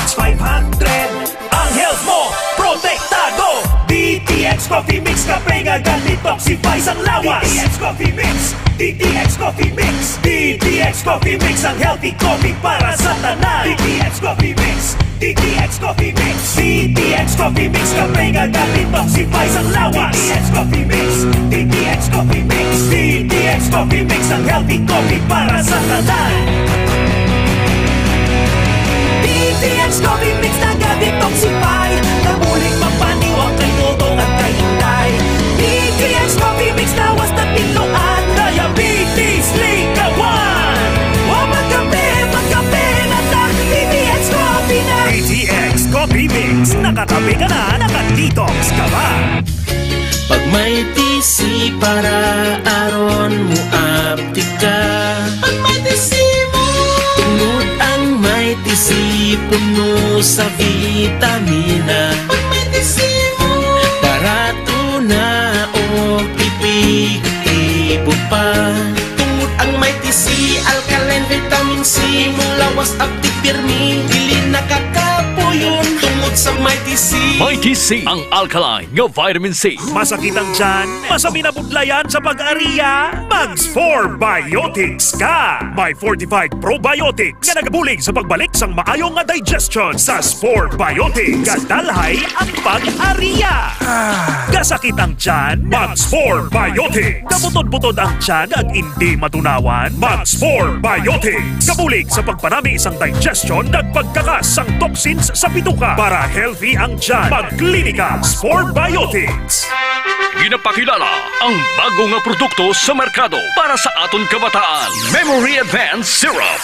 Max 500. Ang health mo, protektado. DTX Coffee Mix, kape nga detoxify ang lawas. DTX Coffee Mix, DTX Coffee Mix, DTX Coffee Mix, ang healthy coffee para sa tanan. DTX Coffee Mix, DTX Coffee Mix, DTX Coffee Mix, kape nga detoxify ang lawas. DTX Coffee Mix, DTX Coffee Mix, DTX Coffee Mix, ang healthy coffee para sa tanan. DTX Coffee Mix na detoxify, namuling mapaniwang kay tutong at kay hinday. DTX Coffee Mix na was na piluan, diabetes ligawan. O magkape na ta, DTX Coffee na. DTX Coffee Mix, nakakape ka na, nakadetox ka ba? Pag may TC para aron mo aptika. Pag may TC mo, tungod ang may TC puno sa vitamina. Pag may TC mo, barato na o epektibo pa. Tungod ang may TC, alkaline vitamin C, mulawas aptik pirmi, dili nakakapuyon. Tungod sa may TC, Mighty C, ang alkaline nga vitamin C. Masakit ang tiyan, masami na budlayan sa pag-ariya, Mags 4 Biotics ka! May fortified probiotics nga nagabulig sa pagbalik sang maayong nga digestion sa 4 Biotics. Gadalhay ang pag-ariya. Kasakit ang tiyan, Mags 4 Biotics. Kabutod-butod ang tiyan at hindi matunawan, Mags 4 Biotics. Kabulig sa pagpanami sang digestion at pagkakas sang toxins sa bituka para healthy ang tiyan. Mag-Clinica 4 Biotics. Ginapakilala ang bago nga produkto sa merkado para sa aton kabataan. Memory Advanced Syrup.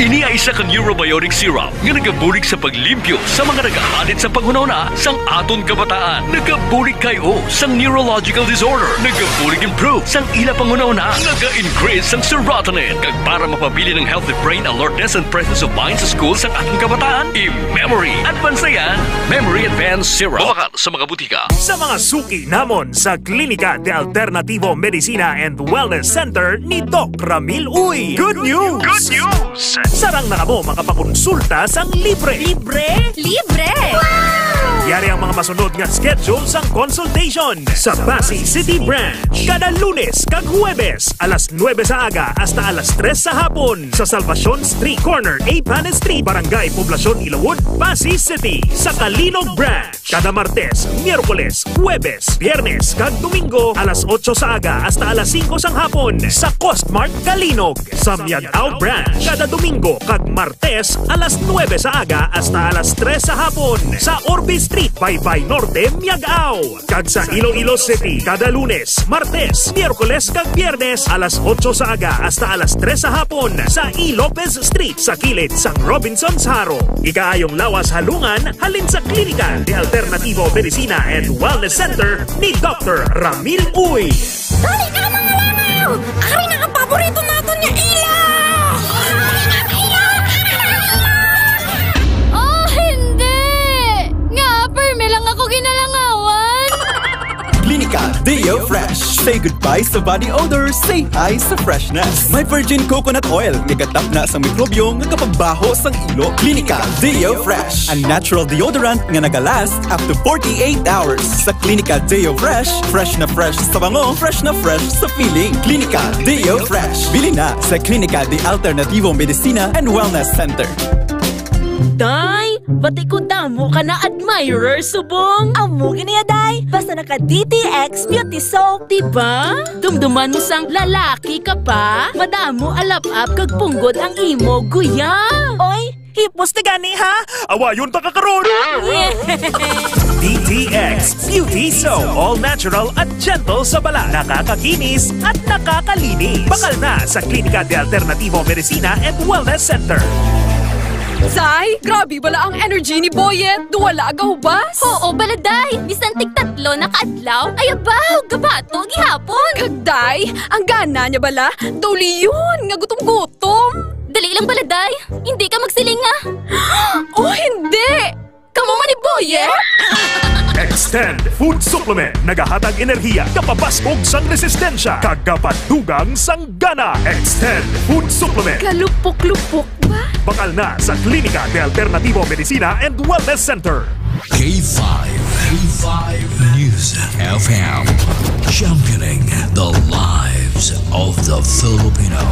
Ini ay isa ka neurobiotic syrup nga nagabulig sa paglimpyo sa mga nagahanit sa panghunahuna sang aton kabataan. Nagabulig kayo sang neurological disorder. Nagabulig improve sang ila panghunahuna. Naga-increase sang serotonin. Kag para mapabili ng healthy brain alertness and presence of mind sa school sang aton kabataan, i-Memory Advanced yan. Memory Advanced Syrup. Bawakal sa mga butika. Sa mga suki namon sa Klinika de Alternativo Medicina and Wellness Center ni Doc Ramil Uy. Good news! Good news! Sarang na mo makapakonsulta sang libre. Libre? Libre! Wow! Yari ang mga masunod nga schedule sang consultation sa Pasig City Branch. Kada Lunes kag Huwebes, alas 9 sa aga hasta alas 3 sa hapon sa Salvacion Street Corner, Apan Street, Barangay Poblacion, Ilawod, Pasig City. Sa Kalinog Branch, kada Martes, Miyerkules, Huwebes, Biyernes kag Domingo, alas 8 sa aga hasta alas 5 sang hapon sa Costmart Kalinog. Sa Miagao Branch, kada Domingo kag Martes, alas 9 sa aga hasta alas 3 sa hapon sa Orbe Street, Baybay Norte, Miagao. Kag sa Iloilo City, kada Lunes, Martes, Miyerkules kag Biyernes, alas 8 sa aga hasta alas 3 sa hapon sa E. Lopez Street sa kilid sang Robinson's Haro. Ikaayong lawas halungan halin sa Klinika de Alternativo Medicina and Wellness Center ni Dr. Ramil Uy. Dali ka mga langaw! Ari na ang paborito natin niya ilaw! Oh, hindi! Nga, perme lang ako ginalangawan! Klinika Deo Fresh. Say goodbye sa body odor, say hi sa freshness. May virgin coconut oil, nagatap na sa mikrobyo nga kapagbaho sang ilo. Klinika Deo Fresh, a natural deodorant nga nagalast up to 48 hours. Sa Klinika Deo Fresh, fresh na fresh sa bango, fresh na fresh sa feeling. Klinika Deo Fresh. Bili na sa Klinika de Alternativo Medicina and Wellness Center. Day, pati ko damo ka na admirer, subong. Amo giniya, day. Basta naka DTX Beauty Soap. Diba? Dumduman mo sang lalaki ka pa. Madamo alap-ap kag punggod ang imo, guya. Oy, hipos na gani, ha? Awayon ta kakaroon! DTX Beauty Soap. All natural at gentle sa balat. Nakakakinis at nakakalinis. Bakal na sa Klinika de Alternativo Medicina and Wellness Center. Zay, grabe bala ang energy ni Boyet. Duwala agahubas. Oo, baladay. Bisan tig-tatlo na kaadlaw. Ayabaw, gabato, gihapon. Kagday, ang gana niya bala. Dawli yun, nga gutom-gutom. Dali lang, baladay. Hindi ka magsiling, ah. Oh, hindi. Kamu man ni Boyet? Extend Food Supplement. Nagahatag enerhiya, kapabaskog sang resistensya, kagapadugang sang gana. Extend Food Supplement. Kalupok-lupok ba? Bakal na sa Klinika de Alternativo Medicina and Wellness Center. K5 News FM, championing the lives of the Filipino.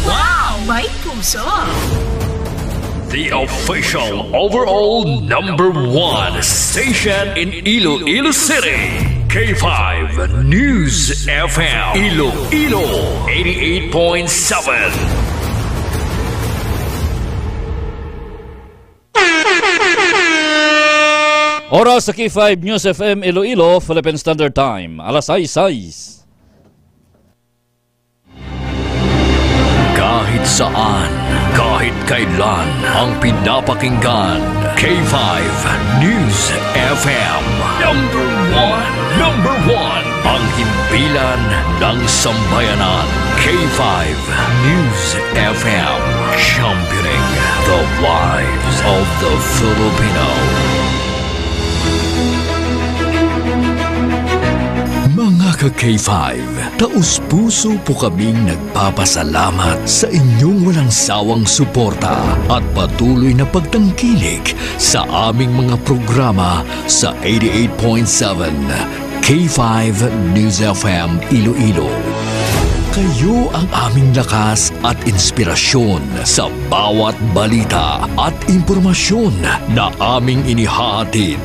Wow! May puso! The official overall #1 station in Iloilo City. K5 News FM. Iloilo 88.7. Oras sa K5 News FM Iloilo, Philippine Standard Time, alas 6:06. Kahit saan, kahit kailan, ang pinapakinggan. K5 News FM. Number one, ang himpilan ng sambayanan. K5 News FM. Championing the lives of the Filipino. Mga ka-K5, taus-puso po kaming nagpapasalamat sa inyong walang sawang suporta at patuloy na pagtangkilik sa aming mga programa sa 88.7 K5 News FM Iloilo. Kayo ang aming lakas at inspirasyon sa bawat balita at impormasyon na aming inihahatid.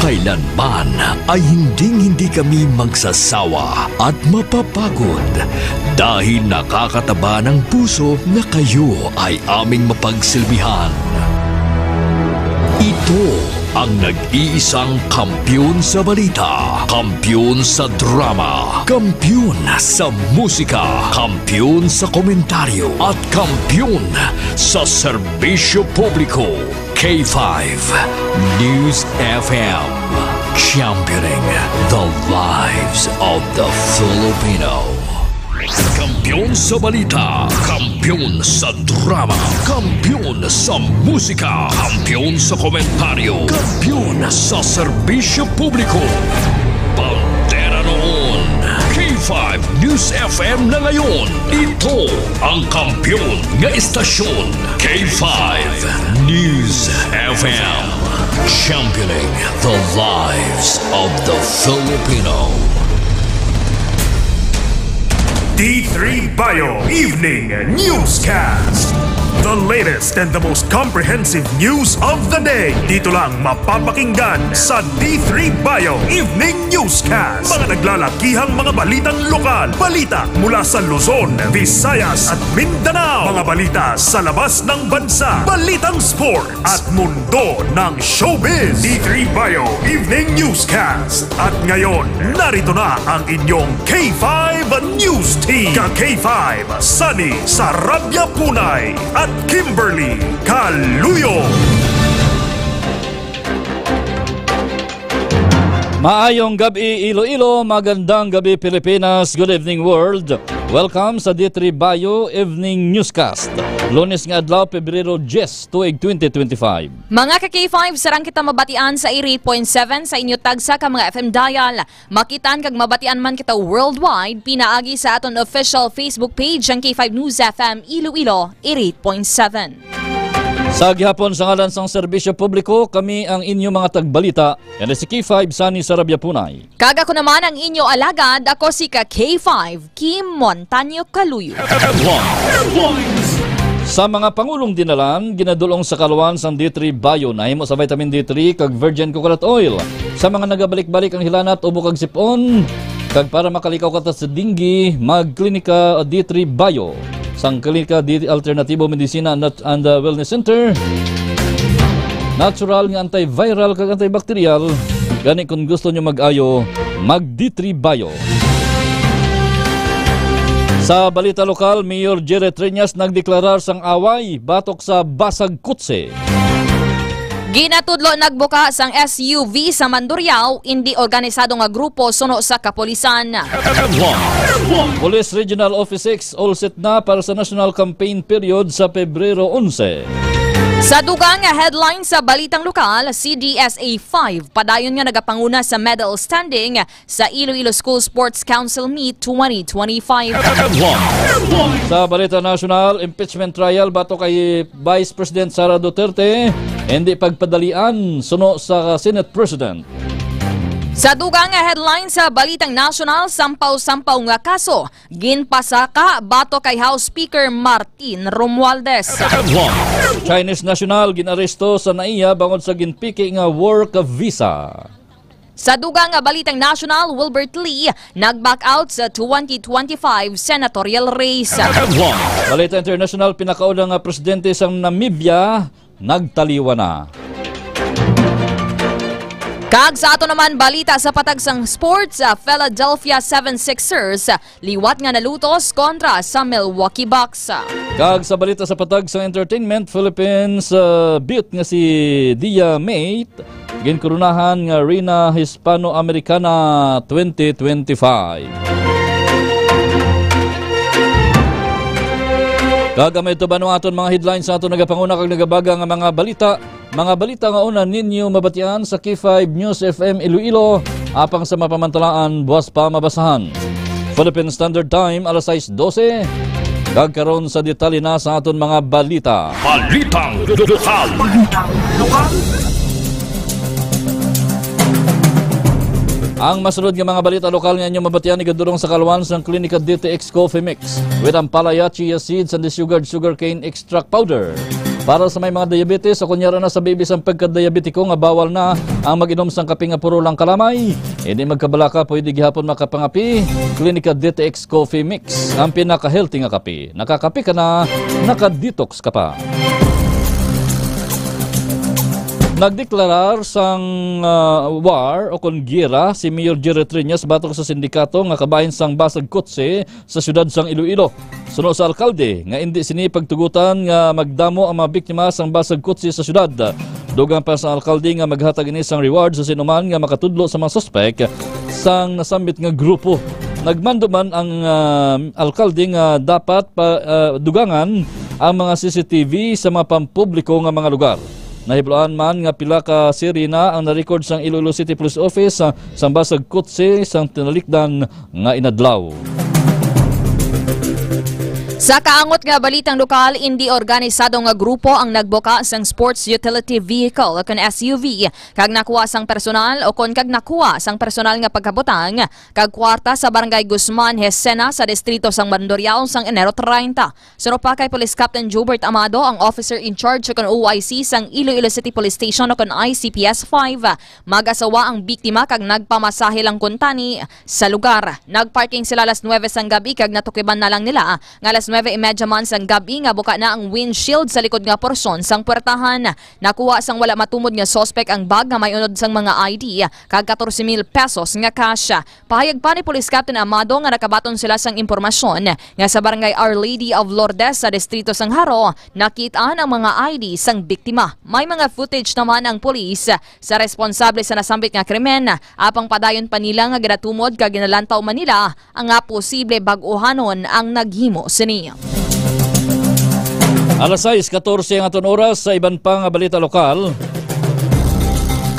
Kailanman ay hindi kami magsasawa at mapapagod dahil nakakataba ng puso na kayo ay aming mapagsilbihan. Ito ang nag-iisang kampiyon sa balita, kampiyon sa drama, kampiyon sa musika, kampiyon sa komentaryo, at kampiyon sa serbisyo publiko. K5 News FM, championing the lives of the Filipino. Kampiyon sa balita, kampiyon sa drama, kampiyon sa musika, kampiyon sa komentaryo, kampiyon sa serbisyo publiko. Pantera noon, K5 News FM na ngayon. Ito ang kampiyon nga istasyon. K5 News FM, championing the lives of the Filipino. D3 Bio Evening Newscast. The latest and the most comprehensive news of the day. Dito lang mapapakinggan sa D3 Bio Evening Newscast. Mga naglalakihang mga balitang lokal. Balita mula sa Luzon, Visayas at Mindanao. Mga balita sa labas ng bansa. Balitang sports at mundo ng showbiz. D3 Bio Evening Newscast. At ngayon, narito na ang inyong K5 News Team. Ka-K5, Sunny Sarabia Punay at Kimberly Caluyo. Maayong gabi Iloilo, magandang gabi Pilipinas, good evening world. Welcome sa D3 Bio Evening Newscast. Lunes nga adlaw, Pebrero 10, tuig 2025. Mga ka-K5, sarang kita mabatian sa 88.7 sa inyo tagsa ka mga FM dial. Makitaan kag mabatian man kita worldwide, pinaagi sa aton official Facebook page ang K5 News FM Iloilo 88.7. Sa gihapon sa ngalan sang serbisyo publiko, kami ang inyo mga tagbalita. Yan si K5 Sunny Sarabia Punay. Kaga ko naman ang inyo alagad, ako si ka-K5 Kim Montaño Caluyo. Sa mga pangulong dinalan, ginadulong sa kaluan sang D3 Bio na himo sa vitamin D3 kag virgin coconut oil. Sa mga nagabalik-balik ang hilanat ubo kag sipon, kag para makalikaw ka sa dinggi, magklinika D3 Bio. Sang Klinika D3 Alternativo Medicina and Wellness Center. Natural nga antiviral kag antibacterial. Gani kung gusto nyo mag-ayo, mag D3 Bio. Sa balita lokal, Mayor Jerry Triñas nagdeklarar sang away batok sa Basag Kutse. Ginatudlo nagbuka sang SUV sa Mandurriao, hindi organisado nga grupo suno sa kapolisan. Police Regional Office 6 all set na para sa national campaign period sa Pebrero 11. Sa dugang nga headline sa balitang lokal, CDSA 5 padayon nga nagapanguna sa medal standing sa Iloilo School Sports Council Meet 2025. Sa balita nasyonal, impeachment trial bato kay Vice President Sara Duterte, hindi pagpadalian suno sa Senate President. Sa dugang nga headline sa balitang nasyonal, sampaw-sampaw nga kaso, ginpasaka bato kay House Speaker Martin Romualdez. Chinese national ginaresto sa NAIA bangod sa ginpiki nga work visa. Sa dugang nga balitang nasyonal, Wilbert Lee nag-back out sa 2025 senatorial race. Balita international, pinakauna nga presidente sa Namibia nagtaliwa na. Kag sa ato naman balita sa patagsang sports, Philadelphia 76ers liwat nga nalutos kontra sa Milwaukee Bucks. Kag sa balita sa patagsang entertainment, Philippines beat nga si Dia Mate ginkurunahan nga Reina Hispano-Americana 2025. Kagamay ito ba nung aton mga headlines sa aton nagapanguna kag nagabaga nga mga balita. Mga balita nga una ninyo mabatian sa K5 News FM Iloilo apang sa mapamantalaan buwas pa mabasahan. Philippine Standard Time alas 6:12. Kagkaroon sa detalye na sa aton mga balita. Balitang lokal. Ang masunod nga mga balita lokal nga inyong mabatian igadurong sa kalwan sa Klinika DTX Coffee Mix with ang palaya, chia seeds and the sugarcane extract powder. Para sa may mga diabetes o kunyara na sa baby sang pagka-diabetiko nga bawal na ang mag-inom sang kape nga puro lang kalamay. Hindi magkabalaka pwede gihapon makapangapi. Klinika DTX Coffee Mix ang pinaka-healthy nga kape. Nakakape ka na, naka-detox ka pa. Nagdeklarar sang war o kon gira si Mayor Jerry Triñas batok sa sindikato nga kabahin sang Basag Kutse sa siyudad sang Iloilo. Suno sa alkalde nga hindi sini pagtugutan nga magdamo ang mga biktima sang Basag Kutse sa siyudad. Dugang pa sa alkalde nga maghatag ini sang reward sa sinuman nga makatudlo sa mga suspek sang nasambit nga grupo. Nagmando man ang alkalde nga dapat dugangan ang mga CCTV sa mga pampubliko nga mga lugar. Nahibloan man nga pila ka seri na ang na-record sang Iloilo City Police Office sa Basag Kutse sang tinalikdan nga inadlaw. Sa kaangot nga balitang lokal, hindi organisado nga grupo ang nagbuka sang sports utility vehicle o kon SUV kag nakuha sang personal o kon kag nakuha sang personal nga pagkabutang kag kwarta sa Barangay Guzman, Hesena sa distrito sang Mandurriao sang Enero 30. Suno pa kay Police Captain Jubert Amado ang officer in charge o kon OIC sang Iloilo City Police Station o kon ICPS 5. Mag-asawa ang biktima kag nagpamasahe lang kuntani sa lugar. Nagparking sila alas 9 sang gabi kag natukiban na lang nila nga alas 9:30 man sang gabi nga buka na ang windshield sa likod nga porsyon sang puwertahan. Nakuha sang wala matumod nga suspect ang bag nga may unod sang mga ID kag 14,000 pesos nga cash. Pahayag pa ni Police Captain Amado nga nakabaton sila sang impormasyon nga sa Barangay Our Lady of Lourdes sa distrito sang Haro nakitaan ang mga ID sang biktima. May mga footage naman ang pulis sa responsable sa nasambit nga krimen apang padayon pa nila nga ginatumod kag ginalantaw man nila ang nga posible bag-ohanon ang naghimo sini. Alas 6:14 ang aton oras sa iban pa nga balita lokal.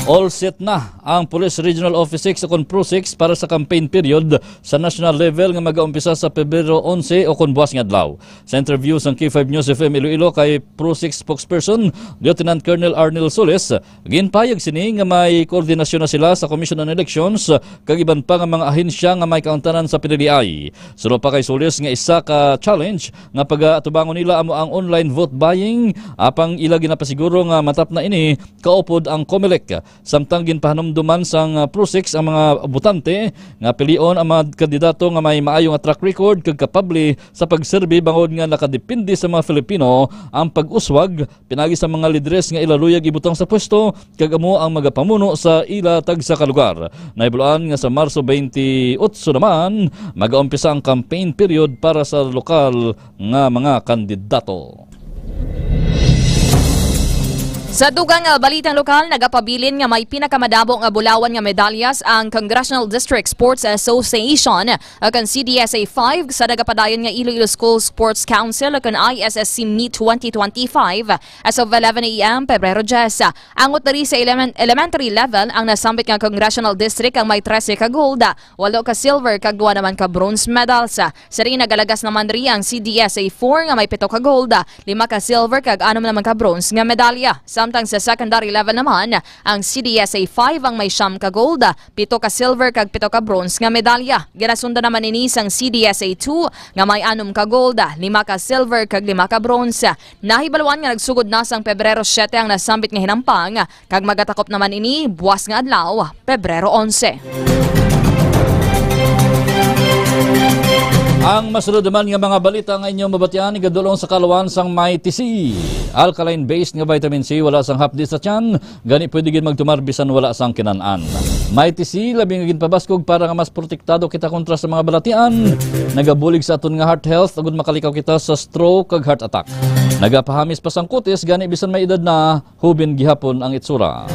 All set na ang Police Regional Office 6 o kon Pro 6 para sa campaign period sa national level nga mag-aumpisa sa Pebrero 11 o kon buwas nga adlaw. Sa interview sang K5 News FM Iloilo kay Pro 6 spokesperson Lieutenant Colonel Arnel Soles, ginpayag sini nga may koordinasyon na sila sa Commission on Elections kag iban pa nga mga ahensya nga may kauntanan sa PDDI. Suno pa kay Soles nga isa ka challenge nga pag-atubangon nila amo ang online vote buying apang ila ginapasiguro nga matap na ini kaupod ang COMELEC. Samtang ginpahanumduman sang Pro 6 ang mga botante nga pilion ang mga kandidato nga may maayo nga track record kag kapable sa pagserbi bangod nga nakadepende sa mga Filipino ang pag-uswag pinagi sa mga lideres nga ilaluyag ibutang sa pwesto kag amo ang magapamuno sa ila tagsa ka lugar. Nahibloan nga sa Marso 28 naman mag-aumpisa ang campaign period para sa lokal nga mga kandidato. Sa dugang balitang lokal, nagapabilin nga may pinakamadabong nga bulawan nga medalyas ang Congressional District Sports Association akan CDSA 5 sa nagapadayon nga Iloilo School Sports Council akan ISSC Meet 2025 as of 11 a.m. Pebrero 10. Angot na rin sa elementary level ang nasambit nga Congressional District ang may 13 ka gold, 8 ka silver kag 2 naman ka bronze medals. Sa rin nagalagas naman rin ang CDSA 4 nga may 7 ka gold, 5 ka silver kag 6 naman ka bronze nga medalya. Samtang sa secondary level naman, ang CDSA 5 ang may 9 ka gold, 7 ka silver kag 7 ka bronze nga medalya. Ginasunda naman ini sang CDSA 2 nga may 6 ka gold, 5 ka silver kag 5 ka bronze. Nahibaluan nga nagsugod na sang Pebrero 7 ang nasambit nga hinampang kag magatakop naman ini buwas nga adlaw, Pebrero 11. Ang masunod naman nga mga balita nga inyong mabatian igadulong sa kalawan sang Mighty C. Alkaline-based nga vitamin C wala sang hapdi sa tiyan, gani pwede gid magtumarbisan wala sang kinanan. Mighty C labing gid pabaskog para nga mas protektado kita kontra sa mga balatian. Nagabulig sa aton nga heart health agud makalikaw kita sa stroke kag heart attack. Nagapahamis pa sang kutis gani bisan may edad na hubin gihapon ang itsura.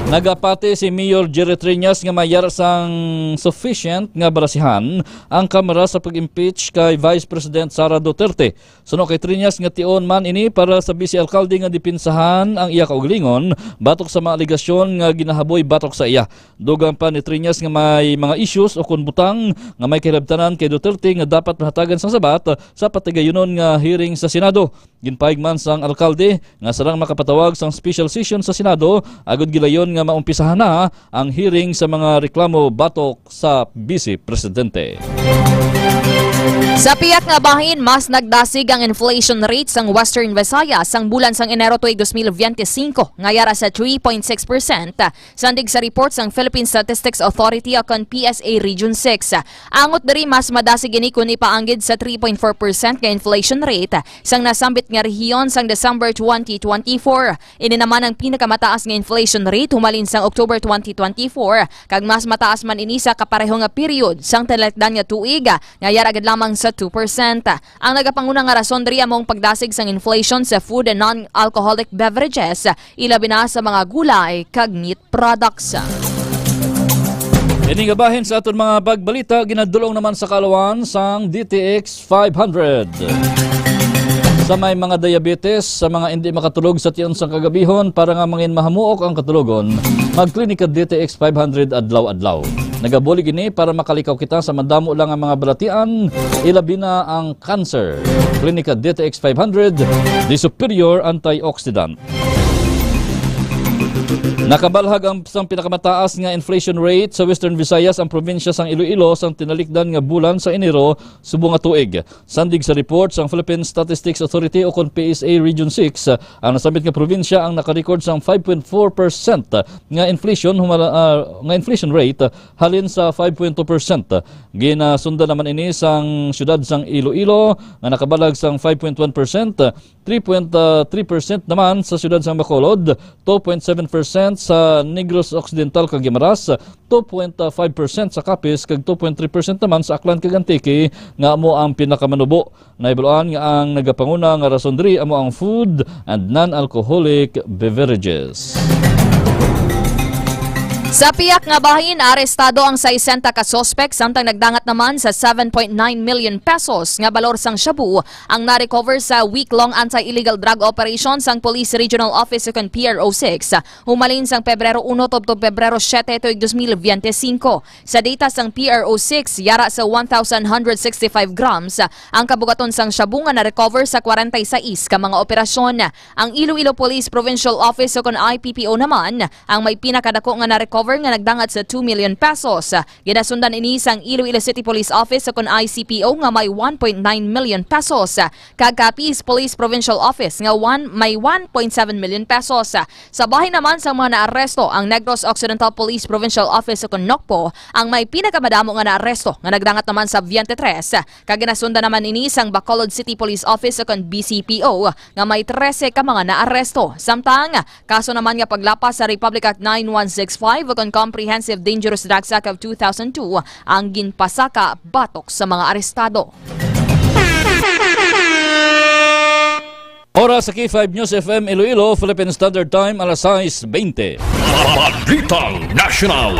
Nagapati si Mayor Jerry Triñas nga mayar sang sufficient nga barasihan ang kamera sa pag-impeach kay Vice President Sara Duterte. Suno kay Triñas nga tion man ini para sa Vice Alcalde nga dipinsahan ang iya kaugalingon batok sa mga aligasyon nga ginahaboy batok sa iya. Dugang pa ni Triñas nga may mga issues o kun butang nga may kahilabtanan kay Duterte nga dapat mahatagan sang sabat sa patigayunon nga hearing sa Senado. Ginpaig man sang alkalde nga sarang makapatawag sang special session sa Senado agud gilayon nga maumpisahan na ang hearing sa mga reklamo batok sa Vice Presidente. Sa piyak nga bahin, mas nagdasig ang inflation rate sang Western Visayas sang bulan sang Enero tuig 2025 ngayara sa 3.6%. Sandig sa report sang Philippine Statistics Authority akan PSA Region 6. Angot diri mas madasig ini kun ipaanggid sa 3.4% nga inflation rate sang nasambit nga rehiyon sang December 2024. Ini naman ang pinakamataas nga inflation rate humalin sang October 2024 kag mas mataas man ini sa kapareho nga period sang talakdan nga tuig ngayara agad lamang sa 2%. Ang nagapanguna nga rason diri among pagdasig sang inflation sa food and non-alcoholic beverages, ilabi na sa mga gulay kag meat products. Ini nga bahin sa aton mga pagbalita ginadulong naman sa kalawan sang DTX 500. Sa may mga diabetes, sa mga hindi makatulog sa tiyon sang kagabihon para nga mangin mahamuok ang katulogon, magklinika DTX 500 adlaw-adlaw. Nagabulig ini para makalikaw kita sa madamo lang ang mga balatian, ilabi na ang cancer. Klinika DTX 500, the superior antioxidant. Nakabalhag ang pinakamataas nga inflation rate sa Western Visayas ang probinsya sang Iloilo sang tinalikdan nga bulan sa Enero subong nga tuig. Sandig sa report sang Philippine Statistics Authority o kon PSA Region 6, ang nasambit nga probinsya ang nakarecord sang 5.4% nga inflation rate halin sa 5.2%. Ginasundan naman ini sang syudad sang Iloilo nga nakabalag sang 5.1%, 3.3% naman sa syudad sang Bacolod, 2.7% sa Negros Occidental kag Guimaras, 2.5% sa Capiz kag 2.3% naman sa Aklan kag Antique nga amo ang pinakamanubo. Naibaluan nga ang nagapanguna nga rason diri amo ang food and non-alcoholic beverages. Sa piyak nga bahin, arestado ang 60 ka suspect samtang nagdangat naman sa 7.9 million pesos nga balor sang shabu ang na-recover sa week-long anti-illegal drug operation sang Police Regional Office kon PRO 6 humalin sang Pebrero 1 to Pebrero 7 tuig 2025. Sa data sang PRO 6, yara sa 1,165 grams ang kabugaton sang shabu nga na-recover sa 46 ka mga operasyon. Ang Iloilo Police Provincial Office kon IPPO naman ang may pinakadako nga na-recover nga nagdangat sa 2 million pesos. Ginasundan ini sang Iloilo City Police Office kon ICPO nga may 1.9 million pesos. Kag Capiz Police Provincial Office nga may 1.7 million pesos. Sa bahin naman sa mga naaresto ang Negros Occidental Police Provincial Office kon Nocpo ang may pinakamadamo nga naaresto nga nagdangat naman sa 23. Kag ginasundan naman ini sang Bacolod City Police Office kon BCPO nga may 13 ka mga naaresto. Samtang kaso naman nga paglapas sa Republic Act 9165 kon Comprehensive Dangerous Drugs Act of 2002 ang ginpasaka batok sa mga arestado. Oras sa K5 News FM Iloilo, Philippine Standard Time, alas 6:20. Balitang National.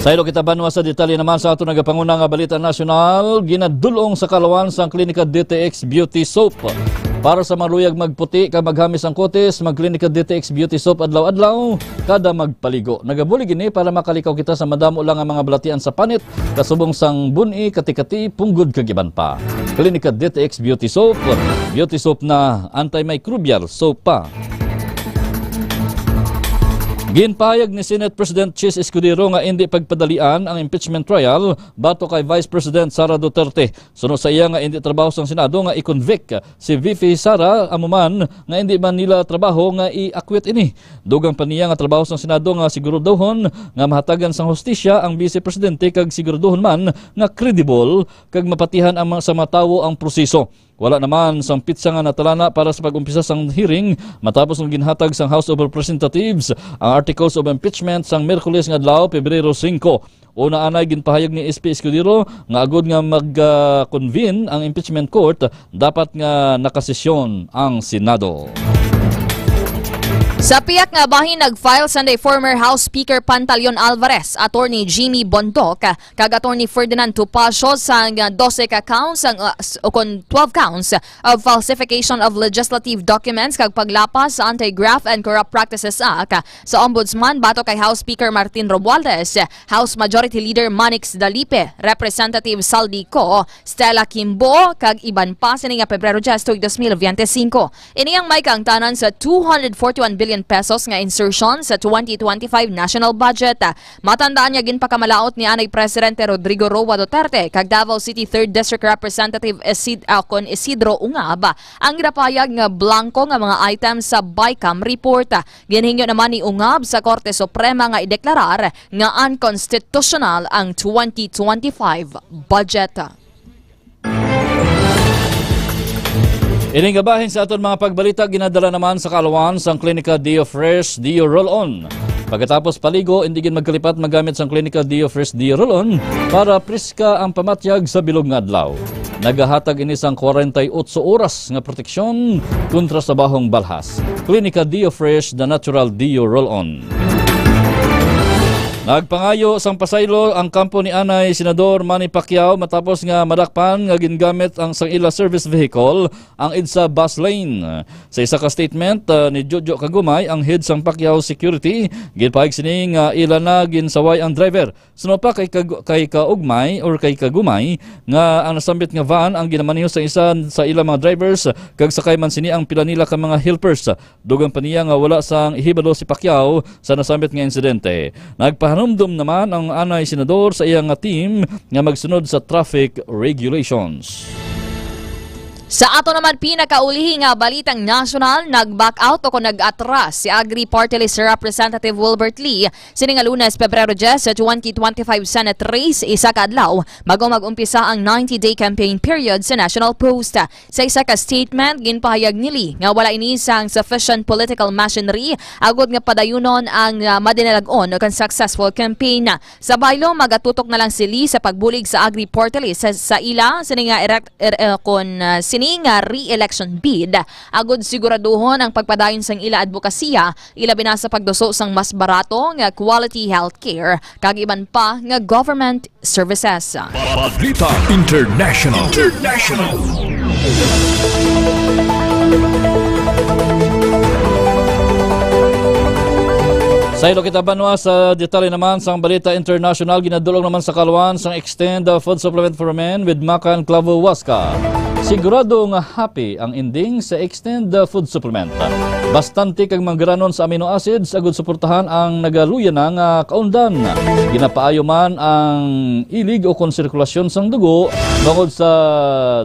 Sa ilo kita banwa sa detalye naman sa ato nagapanguna nga balita nasyonal, ginadulong sa kalawan sa klinika DTX Beauty Soap. Para sa maluyag magputi ka maghamis ang kutis, magklinika DTX Beauty Soap adlaw-adlaw kada magpaligo. Nagabuli gini para makalikaw kita sa madamo lang ang mga balatian sa panit, kasubong sang buni, kati-kati, punggod kagiban pa. Klinika DTX Beauty Soap na antimicrobial soap pa. Ginpahayag ni Senate President Chis Escudero nga hindi pagpadalian ang impeachment trial bato kay Vice President Sara Duterte. Sunod sa iya nga hindi trabaho sang Senado nga i-convict si VP Sara amuman nga hindi man nila trabaho nga i-acquit ini. Dugang pa niya nga trabaho sang Senado nga siguraduhon nga mahatagan sang hustisya ang Vice Presidente kag siguraduhon man nga credible kag mapatihan ang sa matawo ang proseso. Wala naman sang pitsa nga natalana para sa pag-umpisa sang hearing matapos ng ginhatag sang House of Representatives ang articles of impeachment sang Miyerkules nga adlaw, Pebrero 5. Una anay ginpahayag ni SP Escudero nga agud nga mag-convene ang impeachment court, dapat nga nakasesyon ang Senado. Sa piyak nga bahin nag-file Sunday former House Speaker Pantaleon Alvarez, Attorney Jimmy Bondoc, kag Attorney Ferdinand Topacio sa 12 ka counts o 12 counts of falsification of legislative documents kag paglapas sa Anti-Graft and Corrupt Practices Act sa Ombudsman bato kay House Speaker Martin Romualdez, House Majority Leader Manix Dalipe, Representative Saldico, Stella Kimbo kag iban pa sini nga Pebrero 10, 2025. Ini ang may kaangtanan sa 241 billion pesos nga insertion sa 2025 national budget. Matandaan niya ginpakamalaot ni anay Presidente Rodrigo Roa Duterte kag Davao City 3rd District Representative Isidro Ungab ang ginapayag nga blanco nga mga items sa BICAM report. Ginhingyo naman ni Ungab sa Korte Suprema nga ideklarar nga unconstitutional ang 2025 budget. Ining gabahin sa aton mga pagbalita ginadala naman sa kalawan sang klinika Dio Fresh Dio Roll-On. Pagkatapos paligo, hindi gin magkalipat magamit sang klinika Dio Fresh Dio Roll-On para priska ang pamatyag sa bilog nga adlaw. Nagahatag ini sang 48 oras nga proteksyon kontra sa bahong balhas. Klinika Dio Fresh The Natural Dio Roll-On. Nagpangayo sang pasaylo ang kampo ni anay Senador Manny Pacquiao matapos nga madakpan nga gingamit ang sang ila service vehicle ang EDSA bus lane. Sa isa ka statement ni Jojo Kagumay, ang head sang Pacquiao Security, ginpahayag sini nga ila na ginsaway ang driver. Sunod pa kay Kaugmay or kay Kagumay nga ang nasambit nga van ang ginamaniho sa isa sa ila mga drivers kag sakay man sini ang pila nila ka mga helpers. Dugang pa niya nga wala sang ihibalo si Pacquiao sa nasambit nga insidente. Nagpahanumdum naman ang anay senador sa iyang team nga magsunod sa traffic regulations. Sa ato naman pinakaulihi nga balitang national, nag-back out o kung nag-atras si Agri Party List Representative Wilbert Lee sining nga Lunes, Pebrero 10 sa 2025 Senate race, isa ka adlaw bago mag-umpisa ang 90-day campaign period sa National Post. Sa isa ka statement, ginpahayag ni Lee nga wala inisang sufficient political machinery agud nga padayunon ang madinalagon o kan successful campaign. Sa baylo, magatutok na lang si Lee sa pagbulig sa Agri Party List sa ila sining nga nga re-election bid. Agud siguraduhon ang pagpadayon sang ila advokasya, ila binasa pagduso sang mas barato nga quality healthcare kag iban pa nga government services. Balita International. Sa ilo kita banwa sa detalye naman sa balita international, ginadulong naman sa kalawan sang Extend Food Supplement for Men with Macan Clavo Huasca. Sigurado nga happy ang ending sa Extend Food Supplement. Bastante kag manggranon sa amino acids agud suportahan ang nagaluya na nga kaundan. Ginapaayo man ang ilig o konsirkulasyon sang dugo bangod sa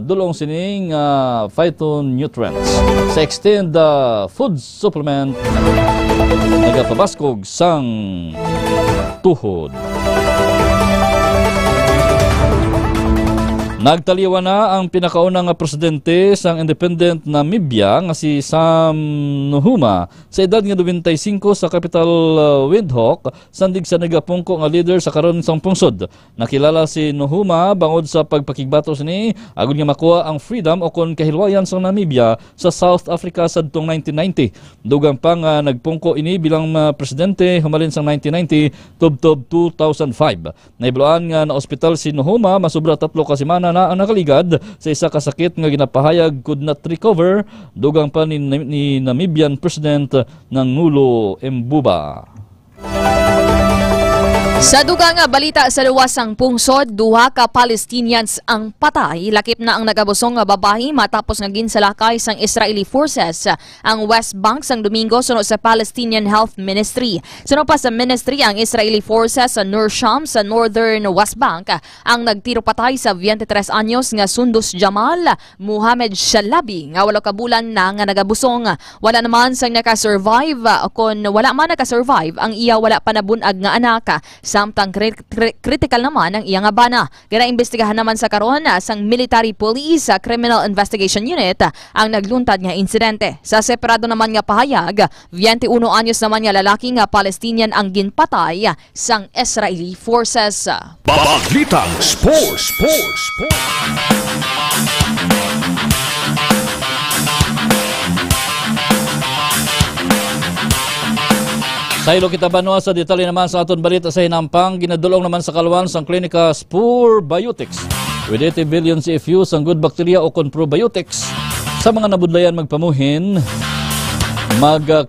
dulong sining phytonutrients. Sa Extend Food Supplement, nagapabaskog sang tuhod. Nagtaliwa na ang pinakaunang presidente sa independent Namibia nga si Sam Nujuma sa edad nga 95 sa capital Windhoek sandig sa nagapungko nga leader sa karon sang pungsod. Nakilala si Nujuma bangod sa pagpakigbatos ni agon nga makuha ang freedom o kon kahilwayan sa Namibia sa South Africa sadtong 1990. Dugang pa nga nagpungko ini bilang presidente humalin sang 1990 tubtob 2005. Naibloan nga na ospital si Nujuma masubra 3 ka semana na ang nakaligad sa isa ka sakit nga ginapahayag could not recover. Dugang pa ni Namibian President ng Nulo Mbuba. Sa dugang balita sa luwasang pungsod, 2 ka Palestinians ang patay. Lakip na ang nagabusong nga babae matapos nga ginsalakay sang Israeli forces ang West Bank sang Domingo sunod sa Palestinian Health Ministry. Sunod pa sa ministry ang Israeli forces sa Nur Sham sa Northern West Bank ang nagtiro patay sa 23 anyos nga Sundus Jamal Muhammad Shalabi nga 8 ka bulan na nga nagabusong. Wala naman sang nakasurvive kon wala man nakasurvive ang iya wala pa nabunag nga anak. Samtang critical naman ang iyang bana. Ginaimbestigahan naman sa karon sang Military Police Criminal Investigation Unit ang nagluntad nga insidente. Sa separado naman nga pahayag, 21 anyos naman nga lalaki nga Palestinian ang ginpatay sang Israeli forces. Balitang Sports. Sa ilo kita banwa sa detalye naman sa aton balita sa hinampang, ginadulong naman sa kalwan sang klinika Spore Biotics with 80 billion CFU sang good bacteria o kon probiotics. Sa mga nabudlayan magpamuhin,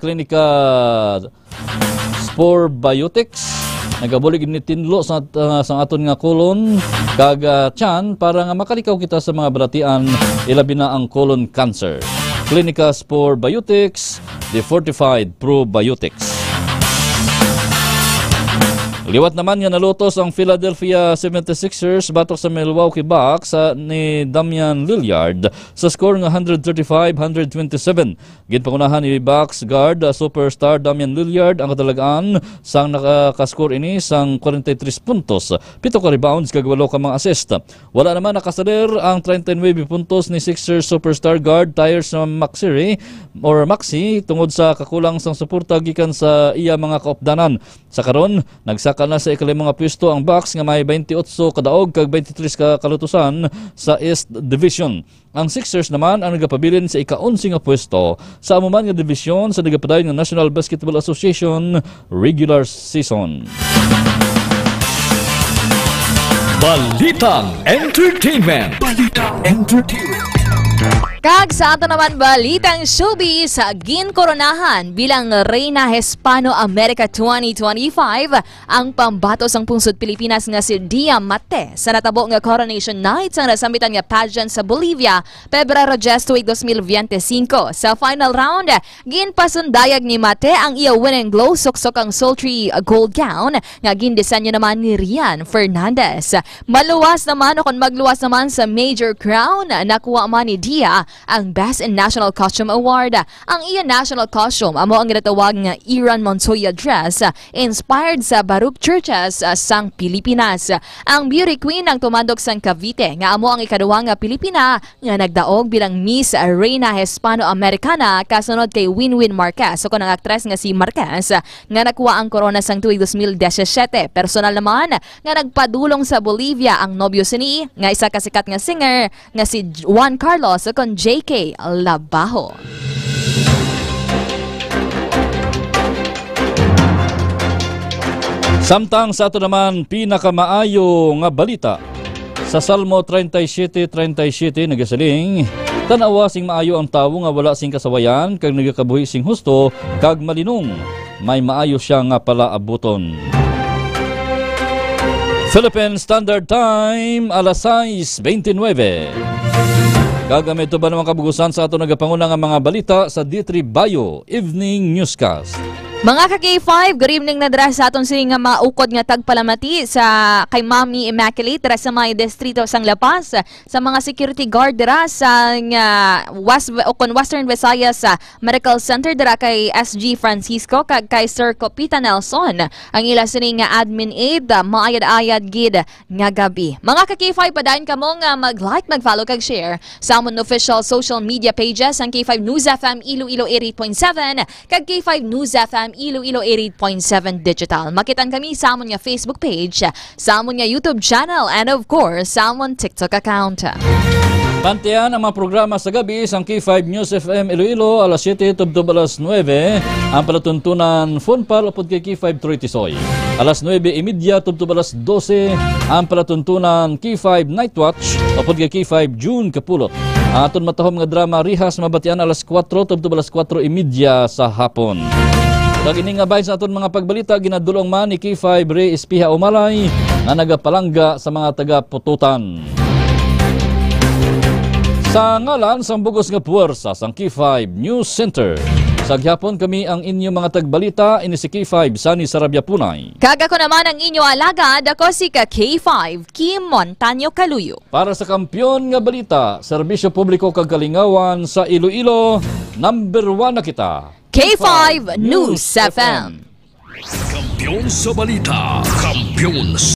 klinika Spore Biotics nagabulig ni tinlo sa aton nga colon kag tiyan para nga makalikaw kita sa mga balatian ilabi na ang colon cancer. Klinika Spore Biotics, the fortified probiotics. Liwat naman nga nalutos ang Philadelphia 76ers batok sa Milwaukee Bucks ni Damian Lillard sa score nga 135-127. Ginpangunahan ni Bucks guard superstar Damian Lillard ang katalagaan sang nakascore ini sang 43 puntos, 7 ka rebounds kag 8 ka mga assist. Wala naman nakasader ang 39 puntos ni Sixers superstar guard Tyrese Maxey tungod sa kakulang sang suporta gikan sa iya mga kaopdanan. Sa karon nagsaka na sa ikalimang pwesto ang Bucks nga may 28 kadaog kag 23 ka kalutusan sa East Division. Ang Sixers naman ang nagapabilin sa ika-11 nga pwesto sa amuman nga division sa nagapadayon ng National Basketball Association regular season. Balitang Entertainment. Kag sa ato naman balitang showbiz, ginkoronahan bilang Reyna Hispano-America 2025 ang pambato sang pungsod Pilipinas nga si Dia Mate sa natabo nga Coronation Night sa nasambitan nga pageant sa Bolivia, Pebrero 10, 2025. Sa final round, ginpasundayag ni Mate ang iya winning glow suksok ang sultry gold gown nga gindisenyo naman ni Rian Fernandez. Maluwas naman o kung magluwas naman sa major crown, nakuha man ni Dia ang Best in National Costume Award. Ang iya national costume amo ang ginatawag nga Iran Montoya dress inspired sa Baroque churches sang Pilipinas. Ang beauty queen ang tumandok sang Cavite nga amo ang ikaduha nga Pilipina nga nagdaog bilang Miss Reyna Hispano-Americana kasunod kay Winwin Marquez o kanang aktres nga si Marquez nga nakuha ang corona sang tuig 2017. Personal naman nga nagpadulong sa Bolivia ang nobyo sini nga isa ka sikat nga singer nga si Juan Carlos o kon JK Labajo. Samtang sa ato naman pinakamaayo nga balita sa Salmo 37:37 nagasaling, tanawa sing maayo ang tawo nga wala sing kasawayan kag nagakabuhi sing husto kag malinong, may maayo siya nga palaabuton. Philippine Standard Time, alas 6:29. Gagamit ito ba naman kabugusan sa ato nagapanguna nga mga balita sa D3 Bayo Evening Newscast. Mga ka-K5, good evening na dira sa aton sining nga maukod nga tagpalamati sa kay Mami Immaculate dira sa may distrito sang Lapas, sa mga security guard dira sa Western Visayas Medical Center dira kay SG Francisco kag kay Sir Copita Nelson. Ang ila sining nga admin aid maayad-ayad gid nga gabi. Mga ka-K5, padayon kamo nga mag-like, mag-follow kag share sa amon official social media pages ang K5 News FM Iloilo 88.7 kag K5 News FM Iloilo 88.7 Digital. Makitan kami sa amon nga Facebook page, sa amon nga YouTube channel, and of course, sa amon TikTok account. Pantian ang mga programa sa gabi sa K5 News FM Iloilo alas 7 tubtob alas 9 ang palatuntunan phone pal upod kay K5 Troitisoy. Alas 9:30 tubtob alas 12 ang palatuntunan K5 Night Watch upod kay K5 June Kapulot. Aton matahom nga drama Rihas mabatian alas 4 tubtob alas 4:30 sa hapon. Kag ini nga bahin sa aton mga pagbalita ginadulong man ni K5 Ray Espiha Umalay nga nagapalangga sa mga taga-pututan. Sa ngalan sang bugos nga puwersa sang K5 News Center. Sa gyapon kami ang inyong mga tagbalita ini si K5 Sani Sarabia Punay. Kag ako naman ang inyo alagad, ako si K5 Kim Montaño Caluyo. Para sa kampyon nga balita, serbisyo publiko kag kalingawan sa Iloilo, number 1 na kita. K5 News FM. Kampiyon sa balita, kampiyon